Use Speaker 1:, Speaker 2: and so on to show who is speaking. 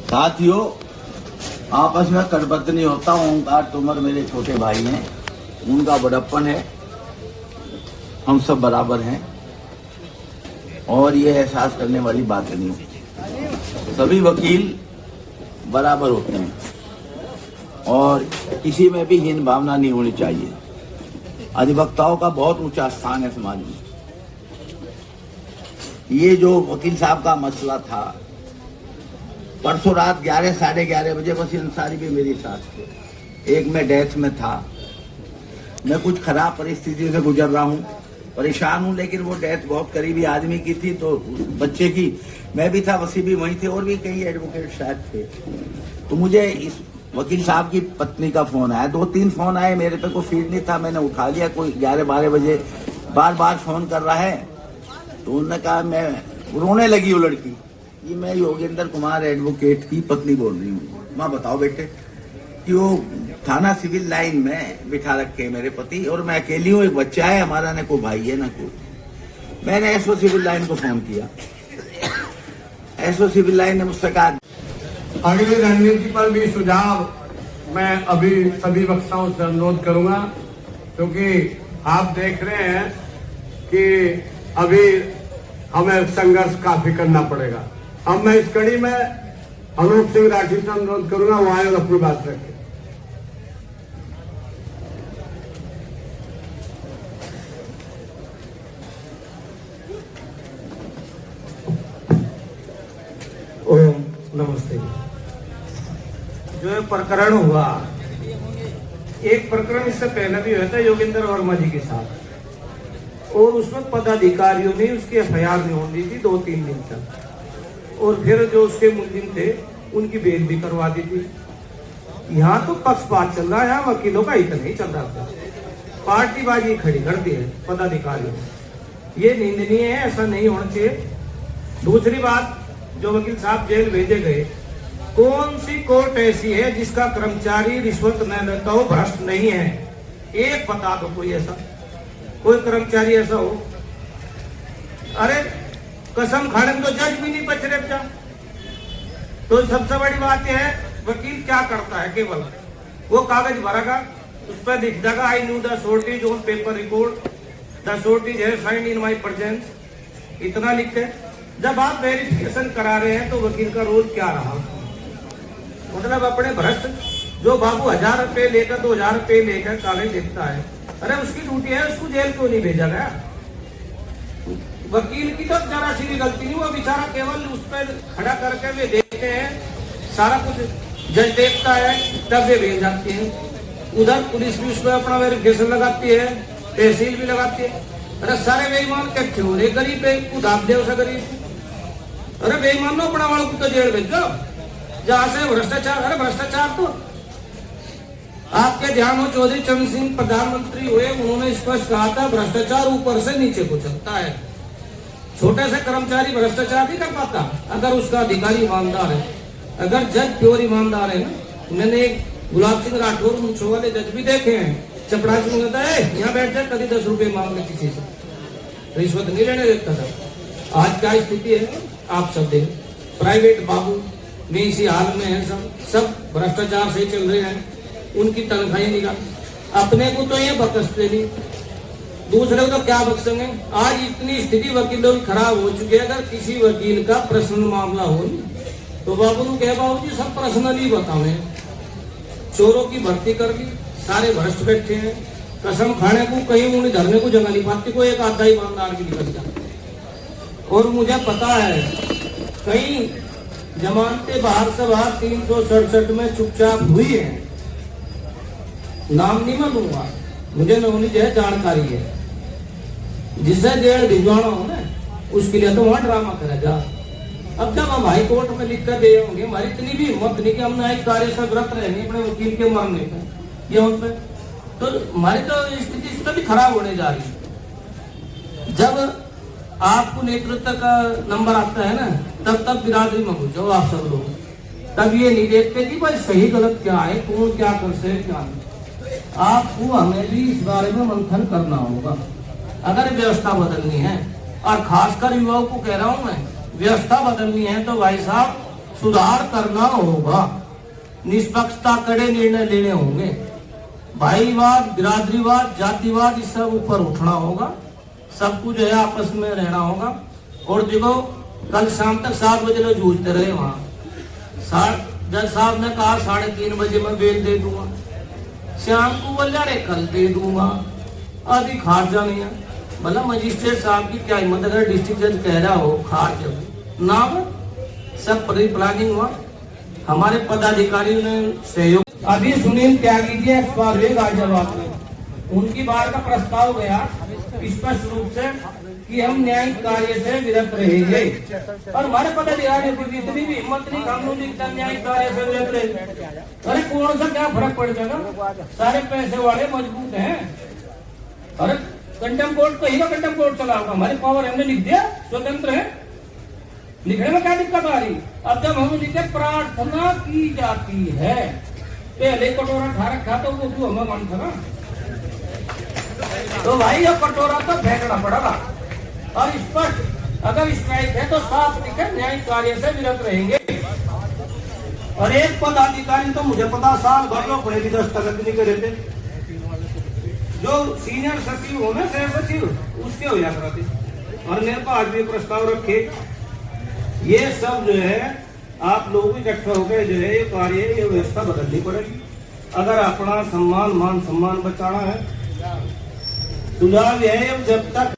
Speaker 1: साथियों, आपस में कटबद्ध नहीं होता। ओंकार तोमर मेरे छोटे भाई हैं, उनका बड़प्पन है, हम सब बराबर हैं और ये एहसास करने वाली बात नहीं है। सभी वकील बराबर होते हैं और किसी में भी हीन भावना नहीं होनी चाहिए। अधिवक्ताओं का बहुत ऊंचा स्थान है समाज में। ये जो वकील साहब का मसला था, परसों रात 11 साढ़े 11 बजे वसीम अंसारी भी मेरे साथ थे। एक मैं डेथ में था। मैं कुछ खराब परिस्थिति से गुजर रहा हूँ, परेशान हूँ, लेकिन वो डेथ बहुत करीबी आदमी की थी, तो बच्चे की। मैं भी था, वसी भी वहीं थे और भी कई एडवोकेट शायद थे। तो मुझे इस वकील साहब की पत्नी का फोन आया। 2-3 फोन आए, मेरे पे कोई फीड नहीं था, मैंने उठा लिया। कोई 11-12 बजे बार बार फोन कर रहा है, तो उन्होंने कहा, मैं रोने लगी वो लड़की, ये मैं योगेंद्र कुमार एडवोकेट की पत्नी बोल रही हूँ। माँ बताओ बेटे कि वो थाना सिविल लाइन में बिठा रखे मेरे पति और मैं अकेली हूँ, एक बच्चा है हमारा, न कोई भाई है न कोई। मैंने एसओ सिविल लाइन को फोन किया। एसओ सिविल लाइन ने मुझसे कहा
Speaker 2: अगली रणनीति पर भी सुझाव मैं अभी सभी वक्ताओं से अनुरोध करूंगा, क्योंकि आप देख रहे हैं कि अभी हमें संघर्ष काफी करना पड़ेगा। अब मैं इस कड़ी में अनूप सिंह राठी से अनुरोध करूंगा, वो आए और अपनी बात रखें। ओम नमस्ते। जो है प्रकरण हुआ, एक प्रकरण इससे पहले भी हुआ था योगेंद्र वर्मा जी के साथ, और उसमें पदाधिकारियों ने उसकी एफआईआर नहीं होने दी थी 2-3 दिन तक, और फिर जो उसके मुलजिम थे उनकी बेल भी करवा दी थी। यहाँ तो पक्षपात चल रहा है, यहाँ वकीलों का हित नहीं चल रहा था, पार्टीबाजी खड़ी कर दी है पदाधिकारियों ने। ये निंदनीय है, ऐसा नहीं होना चाहिए। दूसरी बात, जो वकील साहब जेल भेजे गए, कौन सी कोर्ट ऐसी है जिसका कर्मचारी रिश्वत न लेता हो, भ्रष्ट नहीं है? एक बता दो कोई ऐसा, कोई कर्मचारी ऐसा हो। अरे कसम खाने में तो जज भी नहीं बच रहे क्या? तो सबसे बड़ी बात यह है, वकील क्या करता है, केवल वो कागज भरेगा, उस पर लिख देगा I knew the shortage on paper record, the shortage है साइंड इन माय प्रेजेंस, इतना लिखते। जब आप वेरिफिकेशन करा रहे हैं तो वकील का रोल क्या रहा? मतलब अपने भ्रष्ट जो बाबू 1000 रुपए लेकर 2000 रुपए लेकर कागज लिखता है, अरे उसकी ड्यूटी है, उसको जेल क्यों नहीं भेजा गया? वकील की तो जरा सी भी गलती नहीं, वो बेचारा केवल उस पर खड़ा करके वे देखते हैं, सारा कुछ जज देखता है, तब वे भेज जाते हैं। उधर पुलिस भी उस पर अपना वेरिफिकेशन लगाती है, तहसील भी लगाती है। अरे सारे बेईमान इकट्ठे हो रहे, गरीब उधार दे उसे गरीब। अरे बेईमान अपना वालों को तो जेल भेजो जहां से भ्रष्टाचार। अरे भ्रष्टाचार तो आपके ध्यान हो, चौधरी चरण सिंह प्रधानमंत्री हुए, उन्होंने स्पष्ट कहा था भ्रष्टाचार ऊपर से नीचे को चलता है। छोटे से कर्मचारी भ्रष्टाचार नहीं कर पाता अगर उसका अधिकारी ईमानदार है, अगर जज प्योर ईमानदार है ना। मैंने एक गुलाब सिंह राठौर मूंछों वाले जज भी देखे हैं, चपरासी में कहता है यहाँ बैठ जाए, कभी 10 रुपए मांग ले किसी से, रिश्वत नहीं लेने देता था। आज क्या स्थिति है आप सब देख, प्राइवेट बाबू में इसी हाल में है, सब भ्रष्टाचार से चल रहे हैं, उनकी तनख्वाही निकाल, अपने को तो ये बकसते नहीं, दूसरे को तो क्या बख्शेंगे। आज इतनी स्थिति वकीलों की खराब हो चुकी है, अगर किसी वकील का पर्सनल मामला हो तो बाबू ने कहे बाबू जी सब पर्सनली बताओ। चोरों की भर्ती कर दी, सारे भ्रष्ट बैठे हैं, कसम खाने को कहीं उन्हें धरने को जगह नहीं पाती, को एक आधा ईमानदार भी निकल जाए। और मुझे पता है कई जमानतें बाहर से बाहर 367 में चुपचाप हुई है, नाम नहीं मैं लूंगा, मुझे नौनी जो है जानकारी है। जिसे जेल भिजवाना हो ना, उसके लिए तो वहां ड्रामा करा जा। अब जब हम हाई कोर्ट में लिख कर दे होंगे, हमारी इतनी भी हिम्मत नहीं कि हम न्यायिक कार्य से व्रत रहेंगे अपने वकील के मरने पर, ये उन पर तो हमारी तो स्थिति इससे भी खराब होने जा रही है। जब आपको नेतृत्व का नंबर आता है ना, तब बिरादरी में घुस जाओ आप सब लोग, तब ये नहीं देखते कि भाई सही गलत क्या है, कौन क्या कर सकते क्या नहीं। आपको हमें भी इस बारे में मंथन करना होगा। अगर व्यवस्था बदलनी है, और खासकर युवाओं को कह रहा हूं मैं, व्यवस्था बदलनी है तो भाई साहब सुधार करना होगा, निष्पक्षता कड़े निर्णय लेने होंगे, भाईवाद, बिरादरीवाद, जातिवाद इस सब ऊपर उठना होगा, सब कुछ है आपस में रहना होगा। और देखो कल शाम तक 7 बजे लोग जूझते रहे वहां। जज साहब ने कहा 3:30 बजे मैं बेल दे दूंगा, शाम को बोल अरे कल दे दूंगा, अभी खारजा नहीं है। भला मजिस्ट्रेट साहब की क्या हिम्मत, अगर डिस्ट्रिक्ट जज कह रहा हो खारज ना हो, सब प्री प्लानिंग हुआ, हमारे पदाधिकारियों ने सहयोग। अभी सुनील त्यागी जी एक्सपायर हुए गाजियाबाद में, उनकी बार का प्रस्ताव गया स्पष्ट रूप से कि हम न्यायिक कार्य से विरत रहेंगे, और हमारे पदाधिकारियों की इतनी भी हिम्मत नहीं, हम लोग न्यायिक कार्य से विरत रहे। अरे कौन सा क्या फर्क पड़ जाएगा, सारे पैसे वाले मजबूत हैं। अरे कंटेम कोर्ट तो ही कंटेम कोर्ट चला होगा, हमारी पावर हमने लिख दिया, स्वतंत्र है, लिखने में क्या दिक्कत आ रही। अब जब हम लिखे प्रार्थना की जाती है, पहले कटोरा खा रखा तो वो क्यों हमें मन था ना, तो भाई ये कटोरा तो फेंकना पड़ेगा। और स्पष्ट अगर स्ट्राइक है तो साफ लिखे न्यायिक कार्य से विरत रहेंगे। और एक पदाधिकारी तो मुझे पता साल भर लोग बड़े भी दस्तखत नहीं करे थे, जो सीनियर सचिव हो ना, सह सचिव, उसके हो जाते थे। और मेरे को आज भी प्रस्ताव रखे, ये सब जो है आप लोग इकट्ठा होकर जो है ये कार्य, ये व्यवस्था बदलनी पड़ेगी अगर अपना सम्मान, मान सम्मान बचाना है। सुझाव यह है जब तक